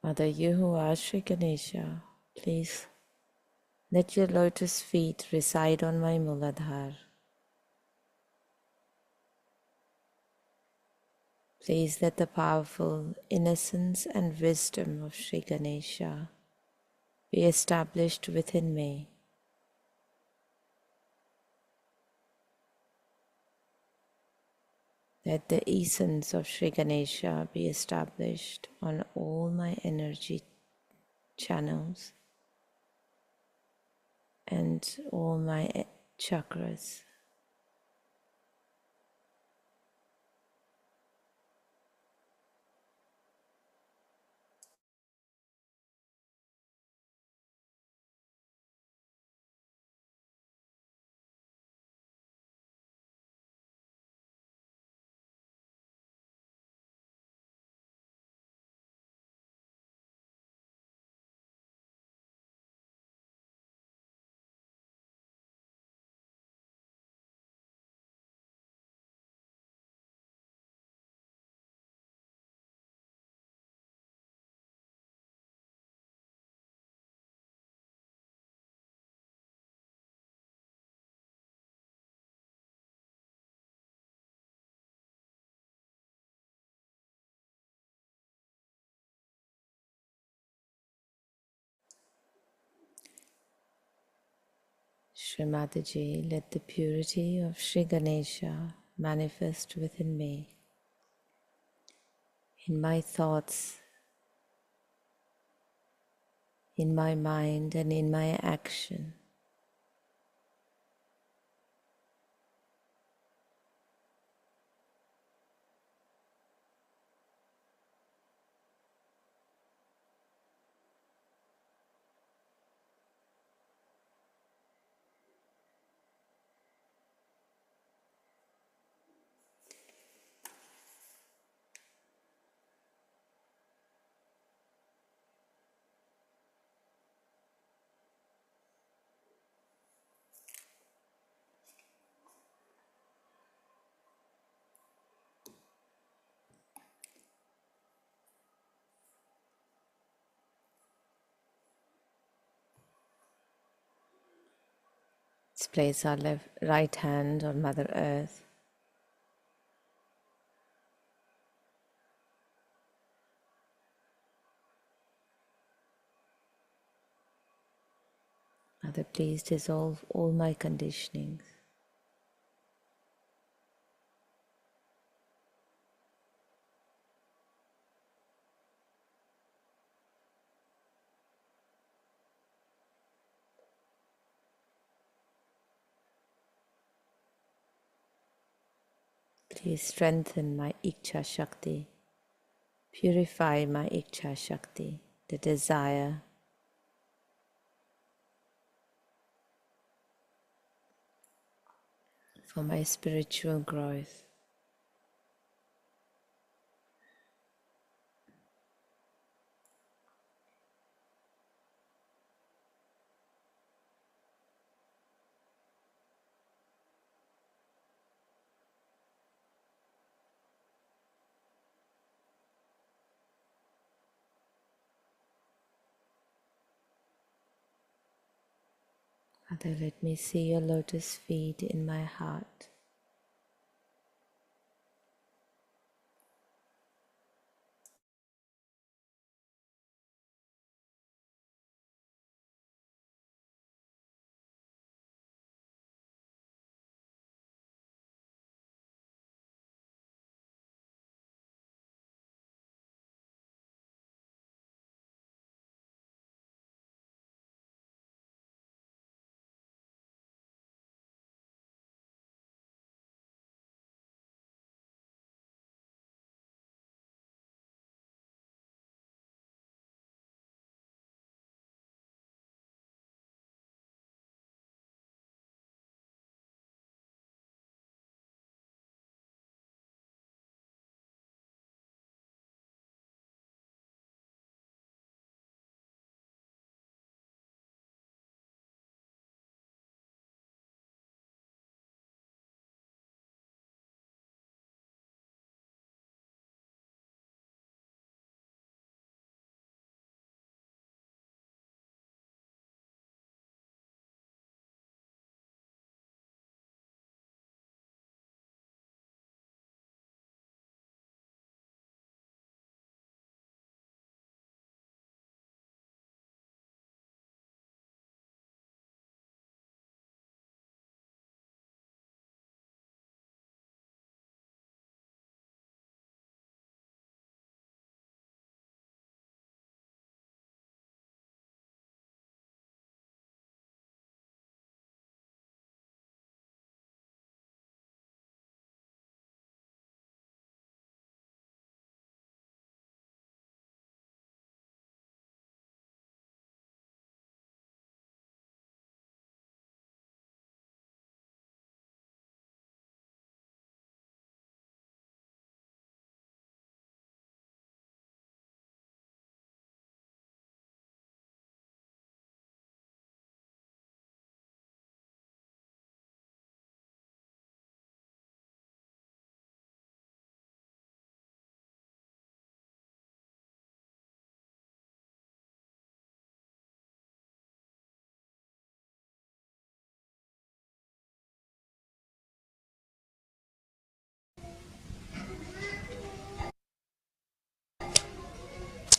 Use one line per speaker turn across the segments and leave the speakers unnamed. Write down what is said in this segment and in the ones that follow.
Mother, you who are Sri Ganesha, please let your lotus feet reside on my Muladhar. Please let the powerful innocence and wisdom of Sri Ganesha be established within me. Let the essence of Sri Ganesha be established on all my energy channels and all my chakras. Shri Mataji, let the purity of Sri Ganesha manifest within me, in my thoughts, in my mind, and in my action. Let's place our right hand on Mother Earth. Mother, please dissolve all my conditionings. Shakti, strengthen my Ichha Shakti, purify my Ichha Shakti, the desire for my spiritual growth. Father, let me see your lotus feet in my heart.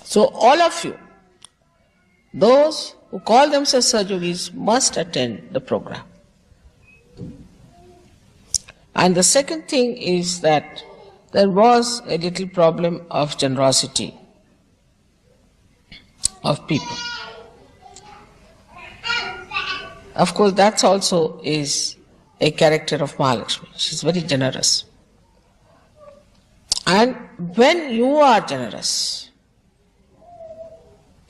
So all of you, those who call themselves Sahajogis, must attend the program. And the second thing is that there was a little problem of generosity of people. Of course, that also is a character of Mahalakshmi. She's very generous. And when you are generous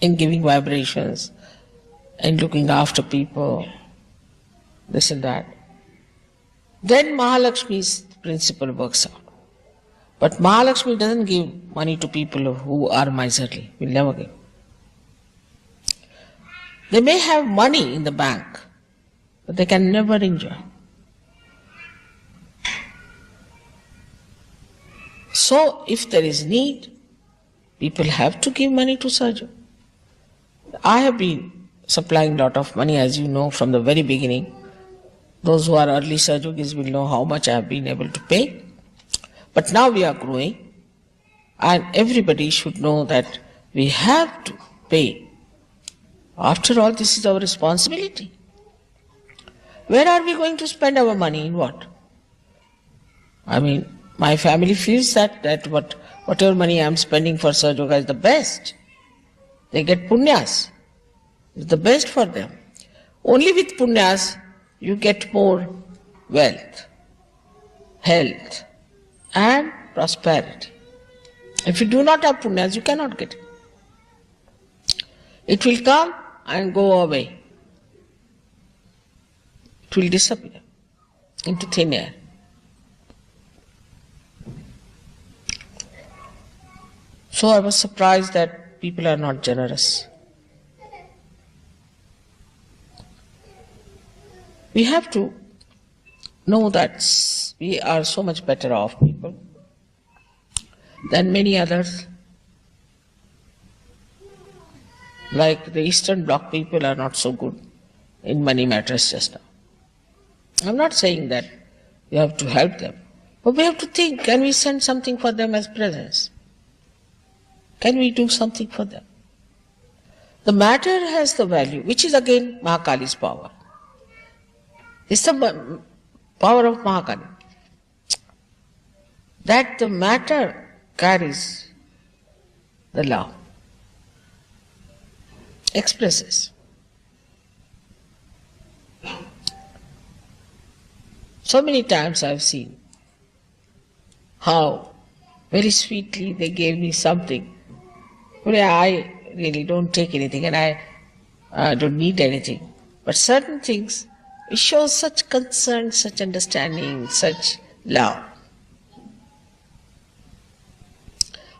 in giving vibrations and looking after people, this and that, then Mahalakshmi's principle works out. But Mahalakshmi doesn't give money to people who are miserly, will never give. They may have money in the bank, but they can never enjoy. So if there is need, people have to give money to Sahaja. I have been supplying a lot of money, as you know, from the very beginning. Those who are early Sahajogis will know how much I have been able to pay. But now we are growing, and everybody should know that we have to pay. After all, this is our responsibility. Where are we going to spend our money? In what? I mean, my family feels that whatever money I am spending for Sahaja is the best. They get punyas. It's the best for them. Only with punyas you get more wealth, health, and prosperity. If you do not have punyas, you cannot get it. It will come and go away. It will disappear into thin air. So I was surprised that people are not generous. We have to know that we are so much better off people than many others. Like the Eastern Bloc people are not so good in money matters just now. I'm not saying that we have to help them, but we have to think, can we send something for them as presents? Can we do something for them? The matter has the value, which is again Mahakali's power. It's the power of Mahakali. That the matter carries the love, expresses. So many times I've seen how very sweetly they gave me something. I really don't take anything and I don't need anything. But certain things, it shows such concern, such understanding, such love.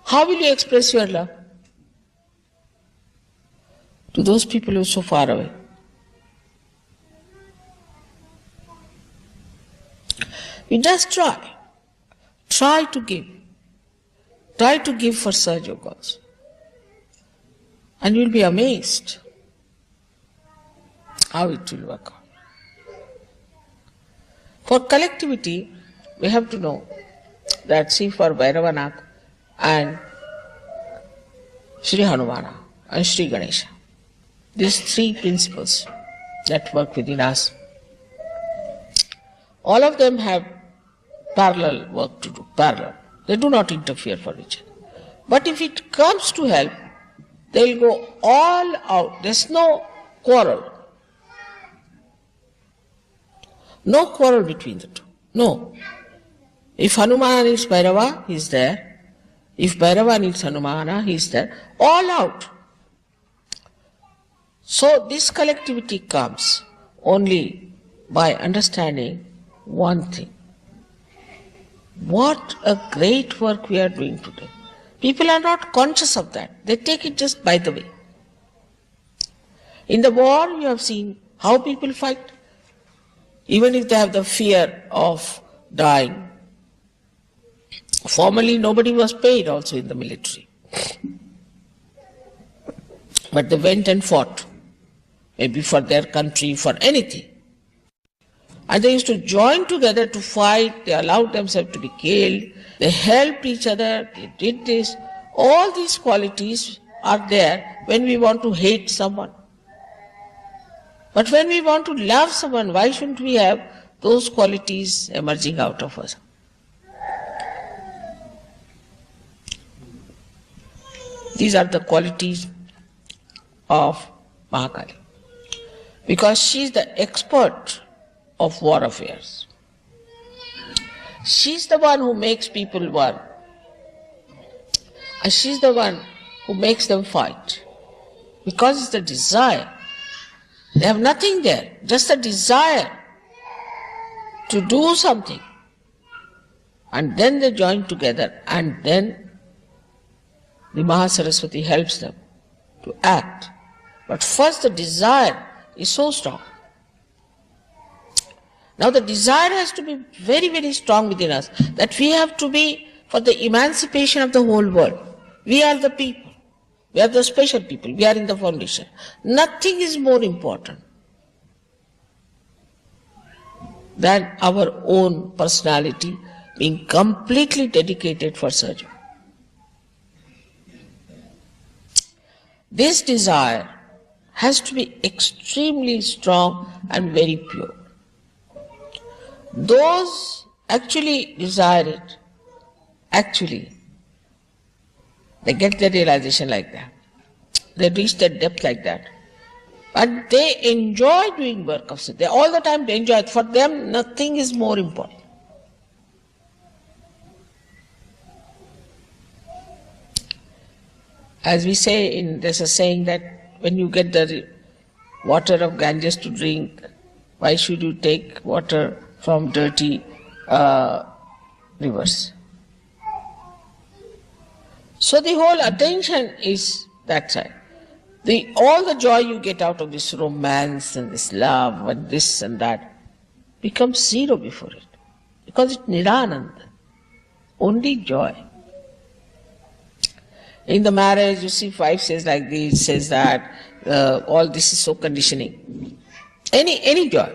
How will you express your love to those people who are so far away? You just try. Try to give. Try to give for Sergio cause. And you'll be amazed how it will work out. For collectivity, we have to know that, see, for Bhairavanath and Sri Hanumana and Sri Ganesha, these three principles that work within us, all of them have parallel work to do, parallel. They do not interfere for each other. But if it comes to help, they will go all out. There's no quarrel. No quarrel between the two. No. If Hanumana needs Bhairava, he is there. If Bhairava needs Hanumana, he is there. All out. So this collectivity comes only by understanding one thing. What a great work we are doing today. People are not conscious of that. They take it just by the way. In the war, you have seen how people fight. Even if they have the fear of dying. Formerly, nobody was paid also in the military. But they went and fought. Maybe for their country, for anything. And they used to join together to fight. They allowed themselves to be killed. They helped each other. They did this. All these qualities are there when we want to hate someone. But when we want to love someone, why shouldn't we have those qualities emerging out of us? These are the qualities of Mahakali. Because she is the expert of war affairs. She's the one who makes people one. And she's the one who makes them fight. Because it's the desire. They have nothing there, just a desire to do something. And then they join together, and then the Mahasaraswati helps them to act. But first the desire is so strong. Now the desire has to be very, very strong within us, that we have to be for the emancipation of the whole world. We are the people. We are the special people. We are in the foundation. Nothing is more important than our own personality being completely dedicated for Sergio. This desire has to be extremely strong and very pure. Those actually desire it, actually, they get their realization like that. They reach their depth like that. And they enjoy doing work of Siddhi. They all the time they enjoy it. For them, nothing is more important. As we say, there's a saying that when you get the water of Ganges to drink, why should you take water from dirty rivers? So the whole attention is that side. All the joy you get out of this romance and this love and this and that becomes zero before it. Because it's Nirananda. Only joy. In the marriage, you see, wife says like this, says that, all this is so conditioning. Any joy.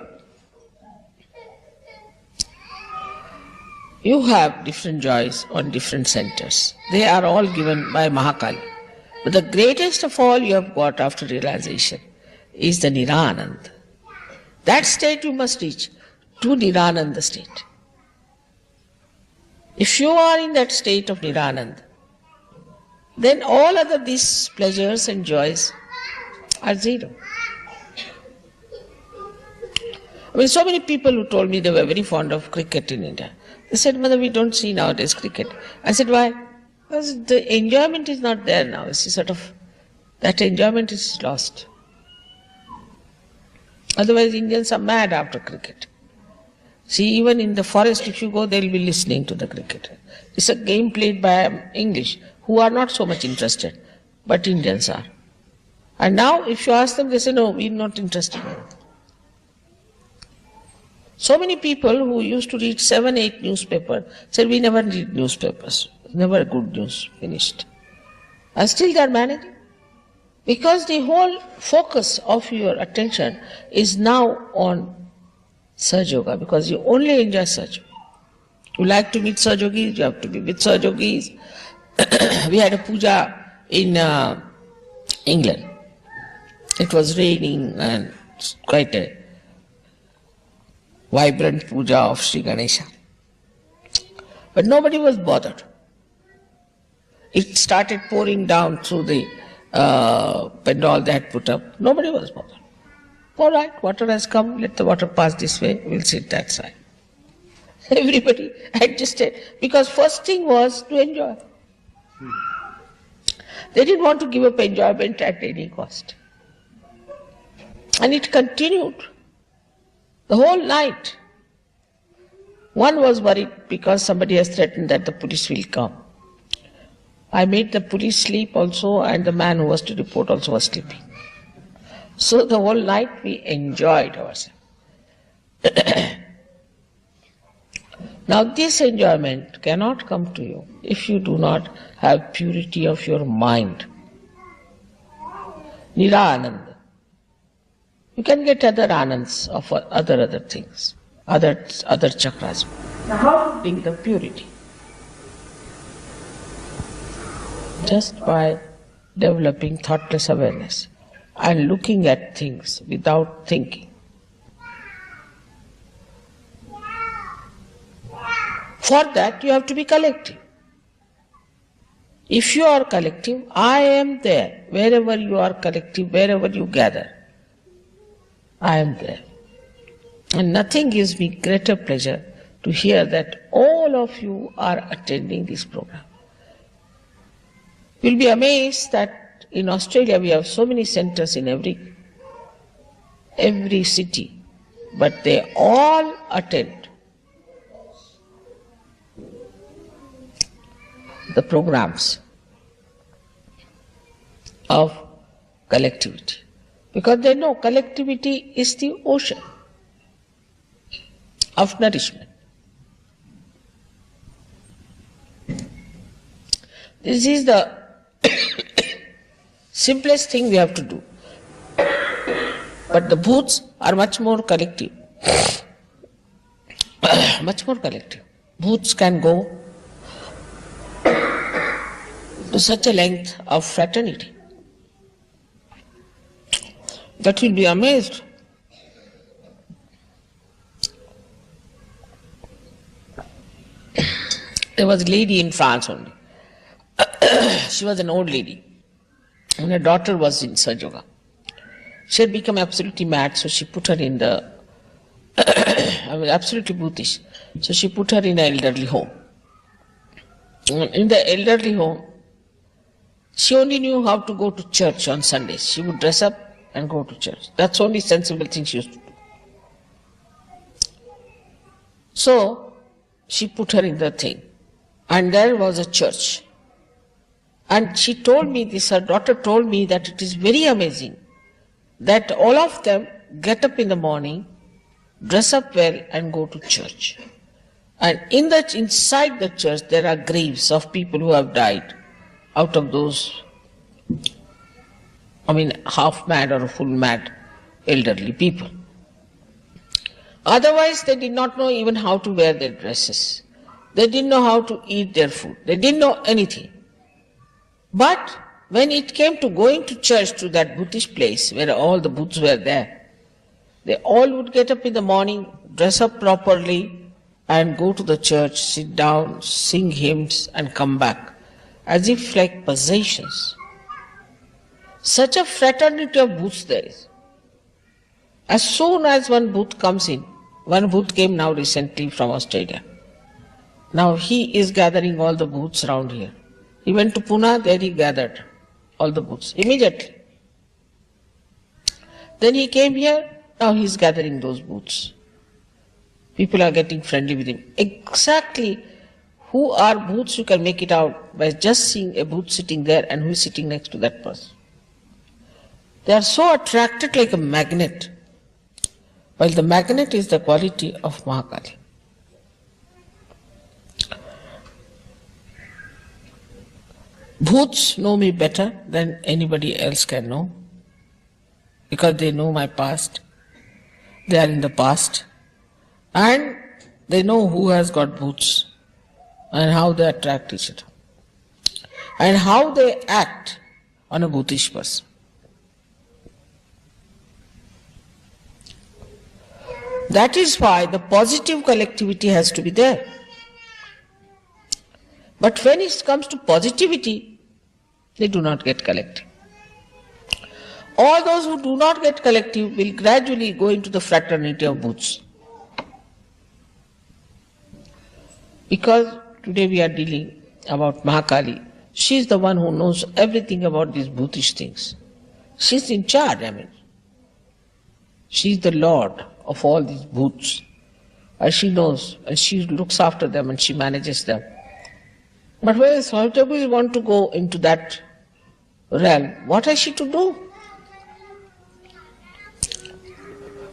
You have different joys on different centers. They are all given by Mahakali. But the greatest of all you have got after realization is the Nirananda. That state you must reach, to Nirananda state. If you are in that state of Nirananda, then all other these pleasures and joys are zero. I mean, so many people who told me they were very fond of cricket in India. They said, Mother, we don't see nowadays cricket. I said, why? Because the enjoyment is not there now. It's sort of, that enjoyment is lost. Otherwise, Indians are mad after cricket. See, even in the forest, if you go, they'll be listening to the cricket. It's a game played by English, who are not so much interested, but Indians are. And now, if you ask them, they say, no, we're not interested. So many people who used to read 7, 8 newspapers said, we never read newspapers. Never good news, finished. And still they are managing. Because the whole focus of your attention is now on Sahaja Yoga, because you only enjoy Sahaja Yoga. You like to meet Sahaja Yogis, you have to be with Sahaja Yogis. We had a puja in England. It was raining and quite a vibrant puja of Sri Ganesha. But nobody was bothered. It started pouring down through the pandal they had put up. Nobody was bothered. All right, water has come, let the water pass this way, we'll sit that side. Everybody adjusted, because first thing was to enjoy. They didn't want to give up enjoyment at any cost. And it continued the whole night. One was worried because somebody has threatened that the police will come. I made the police sleep also, and the man who was to report also was sleeping. So the whole night we enjoyed ourselves. Now this enjoyment cannot come to you if you do not have purity of your mind. Nira-ananda. You can get other anands of other things, other chakras. Now how to bring the purity? Just by developing thoughtless awareness and looking at things without thinking. For that you have to be collective. If you are collective, I am there. Wherever you are collective, wherever you gather, I am there. And nothing gives me greater pleasure to hear that all of you are attending this program. You'll be amazed that in Australia we have so many centers in every city, but they all attend the programs of collectivity. Because they know collectivity is the ocean of nourishment. This is the simplest thing we have to do. But the bhoots are much more collective. Much more collective. Bhoots can go to such a length of fraternity that you'll be amazed. There was a lady in France only. She was an old lady, and her daughter was in Sahaja Yoga. She had become absolutely mad, so she put her in the absolutely bhutish. So she put her in an elderly home. In the elderly home, She only knew how to go to church on Sundays. She would dress up and go to church. That's the only sensible thing she used to do. So, she put her in the thing. And there was a church. And she told me this, her daughter told me that it is very amazing that all of them get up in the morning, dress up well and go to church. And inside the church there are graves of people who have died out of those, half mad or full mad elderly people. Otherwise they did not know even how to wear their dresses. They didn't know how to eat their food. They didn't know anything. But when it came to going to church, to that Buddhist place where all the Buddhas were there, they all would get up in the morning, dress up properly, and go to the church, sit down, sing hymns, and come back, as if like possessions. Such a fraternity of Buddhas there is. As soon as one Buddha comes in, one Buddha came now recently from Australia. Now he is gathering all the Buddhas around here. He went to Pune, there he gathered all the Buddhas immediately. Then he came here, now he is gathering those Buddhas. People are getting friendly with him. Exactly who are Buddhas you can make it out by just seeing a Buddha sitting there and who is sitting next to that person. They are so attracted like a magnet, while the magnet is the quality of Mahakali. Bhoots know me better than anybody else can know, because they know my past. They are in the past. And they know who has got bhoots and how they attract each other. And how they act on a bhutish person. That is why the positive collectivity has to be there. But when it comes to positivity, they do not get collective. All those who do not get collective will gradually go into the fraternity of Bhoots. Because today we are dealing about Mahakali. She is the one who knows everything about these Bhutish things. She is in charge, She is the Lord of all these Bhoots. And she knows, and she looks after them and she manages them. But when Sahajabi want to go into that realm, what has she to do?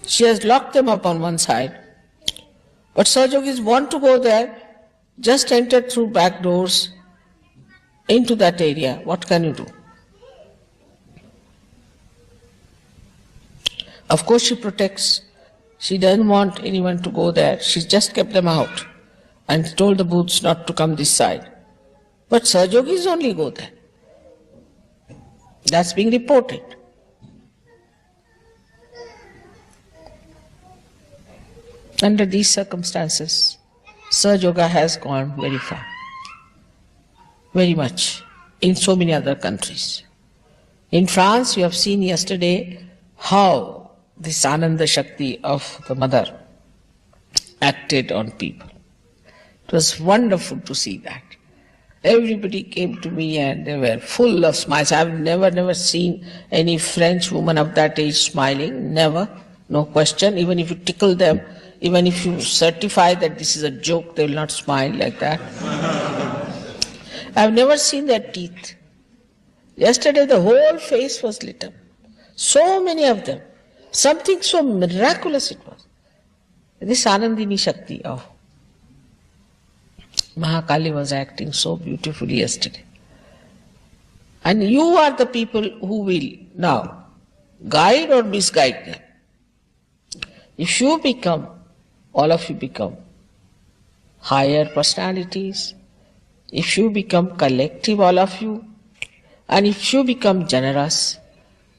She has locked them up on one side. But Sahajogis want to go there, just enter through back doors into that area. What can you do? Of course she protects. She doesn't want anyone to go there. She's just kept them out and told the Bhoots not to come this side. But Sahajogis only go there. That's being reported. Under these circumstances, Sahaja has gone very far, very much, in so many other countries. In France, you have seen yesterday how this Ananda Shakti of the mother acted on people. It was wonderful to see that. Everybody came to me and they were full of smiles. I have never seen any French woman of that age smiling, never, no question. Even if you tickle them, even if you certify that this is a joke, they will not smile like that. I have never seen their teeth. Yesterday the whole face was lit up. So many of them. Something so miraculous it was. This Anandini Shakti of Mahakali was acting so beautifully yesterday. And you are the people who will now guide or misguide them. If you become, all of you become higher personalities, if you become collective, all of you, and if you become generous,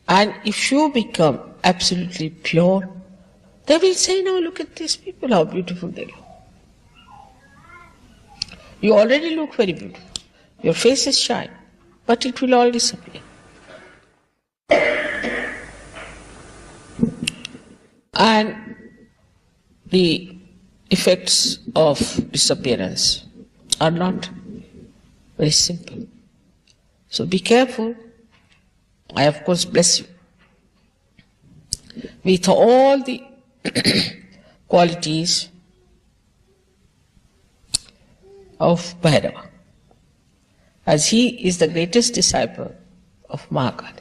and if you become absolutely pure, they will say, no, look at these people, how beautiful they look. You already look very beautiful. Your face is shine, but it will all disappear. And the effects of disappearance are not very simple. So be careful. I, of course, bless you with all the qualities of Bhairava, as he is the greatest disciple of Mahakali.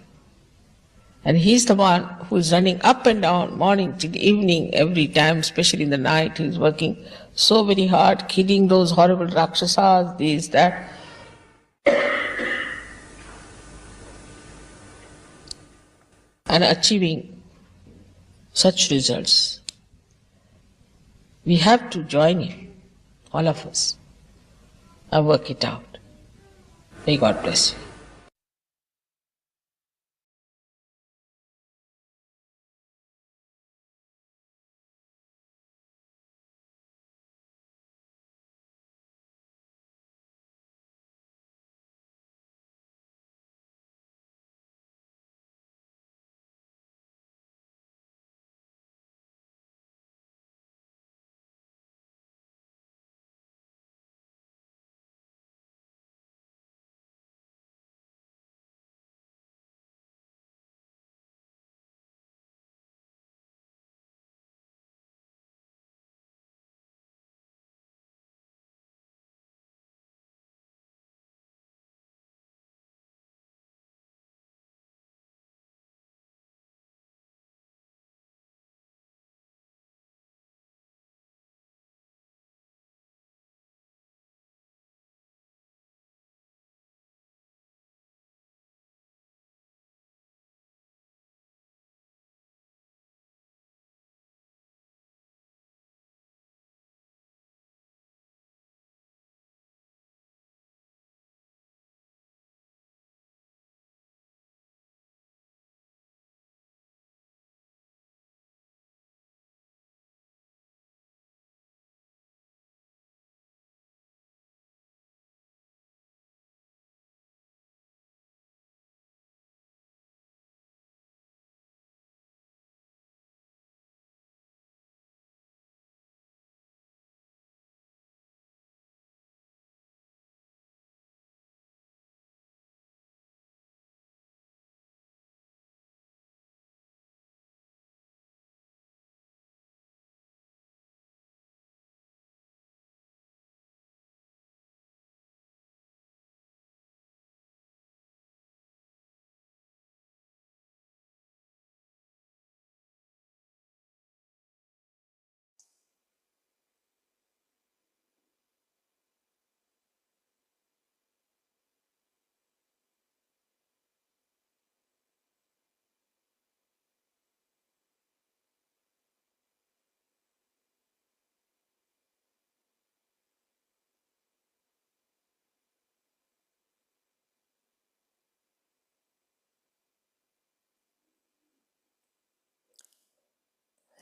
And he is the one who is running up and down morning till evening every time, especially in the night. He is working so very hard, killing those horrible Rakshasas, this, that. And achieving such results. We have to join him, all of us, and work it out. May God bless you.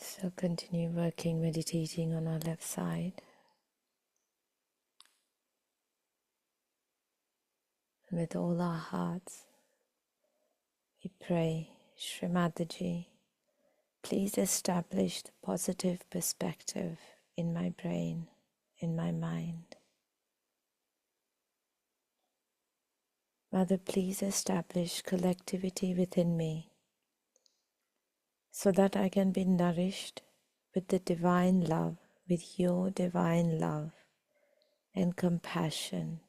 So continue working, meditating on our left side. And with all our hearts, we pray, Shri Mataji, please establish the positive perspective in my brain, in my mind. Mother, please establish collectivity within me so that I can be nourished with the divine love, with your divine love and compassion,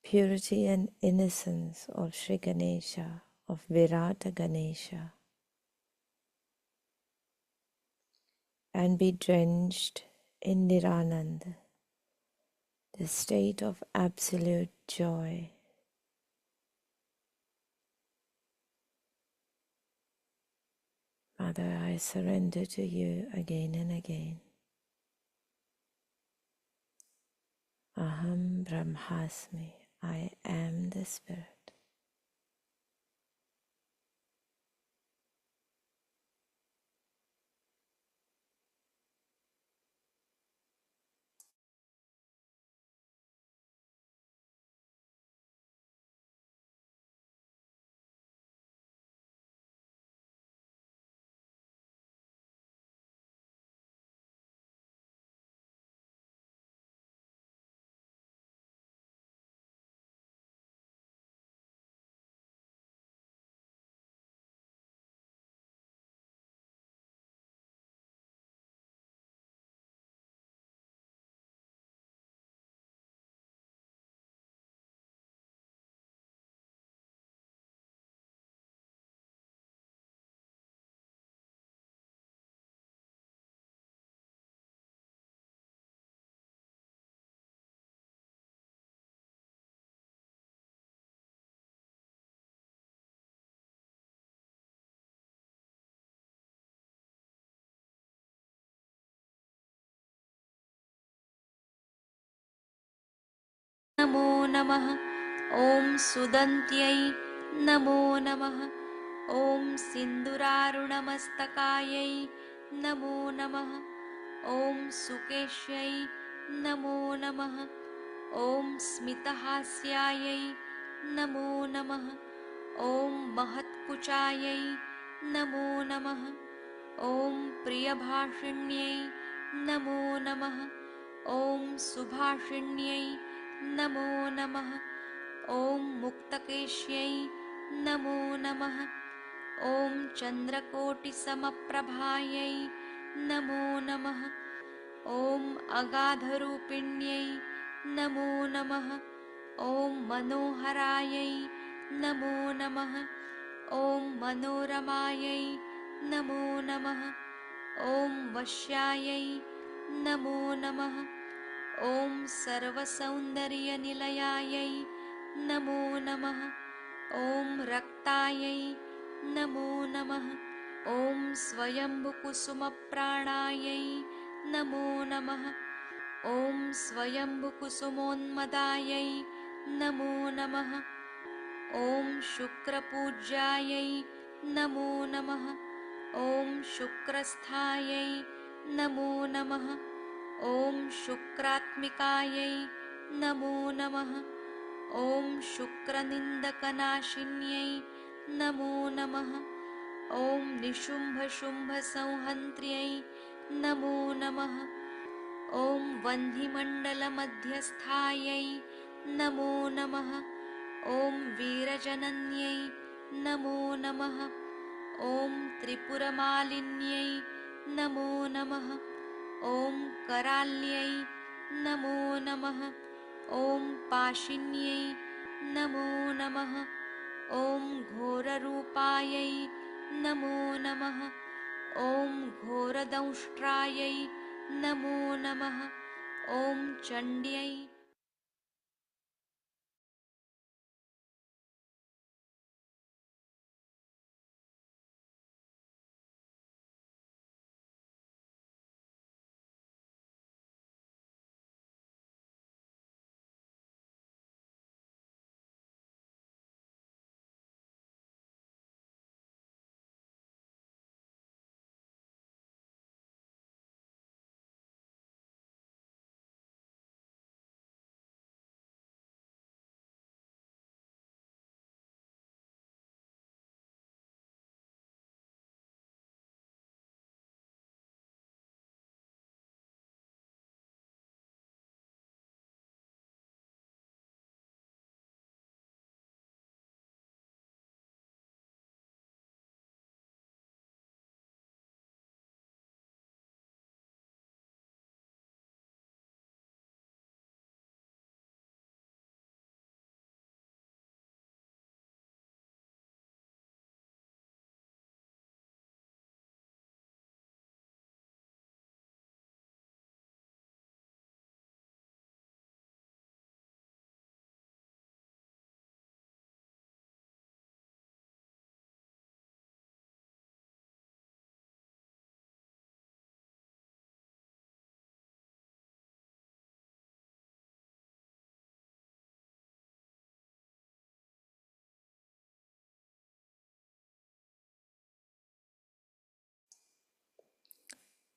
purity and innocence of Sri Ganesha, of Virata Ganesha, and be drenched in Nirananda, the state of absolute joy. Mother, I surrender to you again and again. Aham Brahmasmi, I am the Spirit.
नमो नमः। ॐ सुदन्त्यै नमो नमः। ॐ सिन्दूरारुणमस्तकायै नमो नमः। ॐ सुकेश्यै नमो नमः। ॐ स्मितहास्यायै नमो नमः। ॐ महत्कुचायै नमो नमः। ॐ प्रियभाषिण्यै नमो नमः। ॐ सुभाषिण्यै नमो नमः। ॐ मुक्तकेश्यै नमो नमः। ॐ चन्द्रकोटिसमप्रभायै नमो नमः। ॐ अगाधरूपिण्यै नमो नमः। ॐ मनोहरायै नमो नमः। ॐ मनोरमायै नमो नमः। ॐ वश्यायै नमो नमः। ॐ सर्वसौन्दर्यनिलयायै नमो नमः। ॐ रक्तायै नमो नमः। ॐ स्वयम्भुकुसुमप्राणायै नमो नमः। ॐ स्वयम्भुकुसुमोन्मदायै नमो नमः। ॐ शुक्रपूज्यायै नमो नमः। ॐ शुक्रस्थायै नमो नमः। ॐ शुक्रात्मिकायै नमो नमः। ॐ शुक्रनिन्दकनाशिन्यै नमो नमः। ॐ निशुम्भशुम्भसंहन्त्र्यै नमो नमः। ॐ वह्निमण्डलमध्यस्थायै नमो नमः। ॐ वीरजनन्यै नमो नमः। ॐ त्रिपुरमालिन्यै नमो नमः। ॐ कराल्यै नमो नमः। ॐ पाशिन्यै नमो नमः। ॐ घोररूपायै नमो नमः। ॐ घोरदंष्ट्रायै नमो नमः। ॐ चण्ड्यै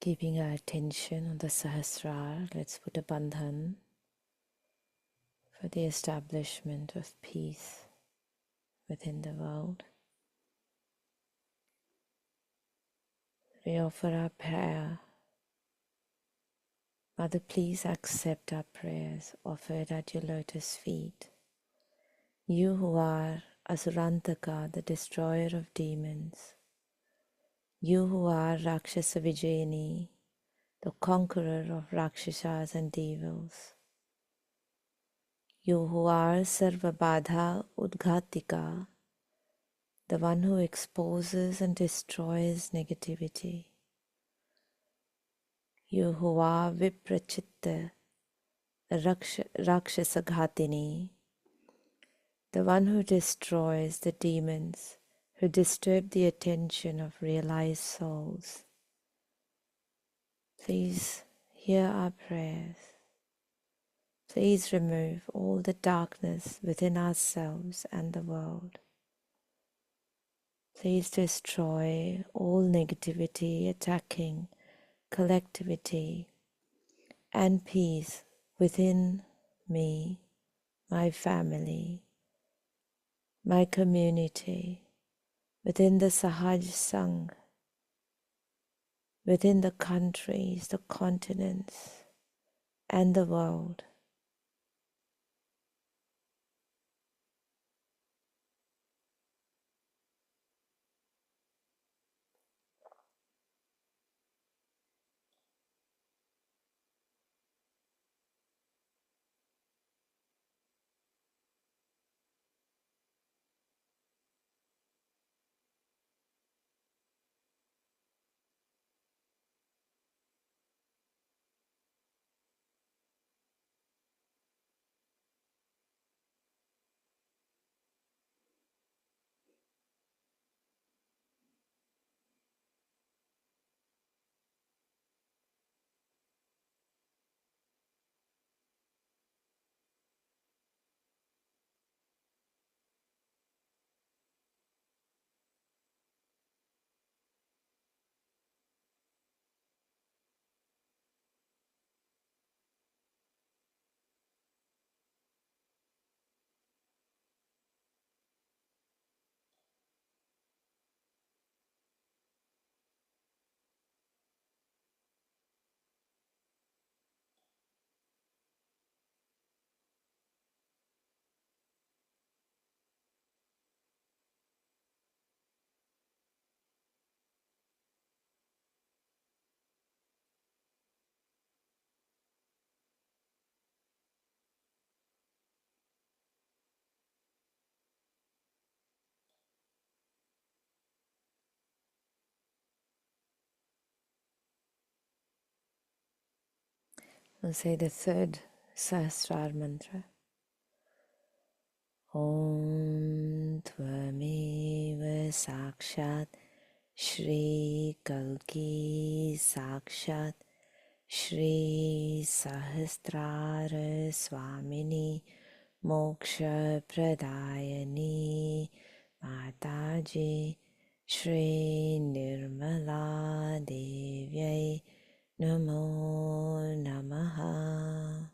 Keeping our attention on the Sahasrara, let's put a bandhan for the establishment of peace within the world. We offer our prayer. Mother, please accept our prayers offered at your lotus feet. You who are Asurantaka, the destroyer of demons. You who are Rakshasa Vijayini, the conqueror of Rakshasas and devils. You who are Sarva Badha Udghatika, the one who exposes and destroys negativity. You who are Viprachitta, Rakshasa Ghatini, the one who destroys the demons who disturb the attention of realized souls. Please hear our prayers. Please remove all the darkness within ourselves and the world. Please destroy all negativity attacking collectivity and peace within me, my family, my community, within the Sahaj Sangh, within the countries, the continents, and the world. We'll say the third Sahasrar mantra. Om Tvameva Sakshat Shri Kalki Sakshat Shri Sahasrara Swamini Moksha Pradayani Mataji Shri Nirmala Devyai Namo Namaha.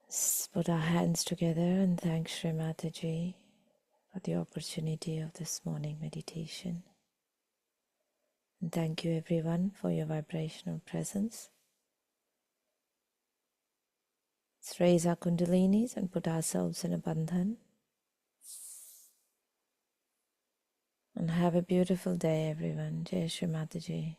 Let's put our hands together and thank Shri Mataji for the opportunity of this morning meditation. And thank you everyone for your vibrational presence. Let's raise our kundalinis and put ourselves in a bandhan. And have a beautiful day everyone. Jai Shri Mataji.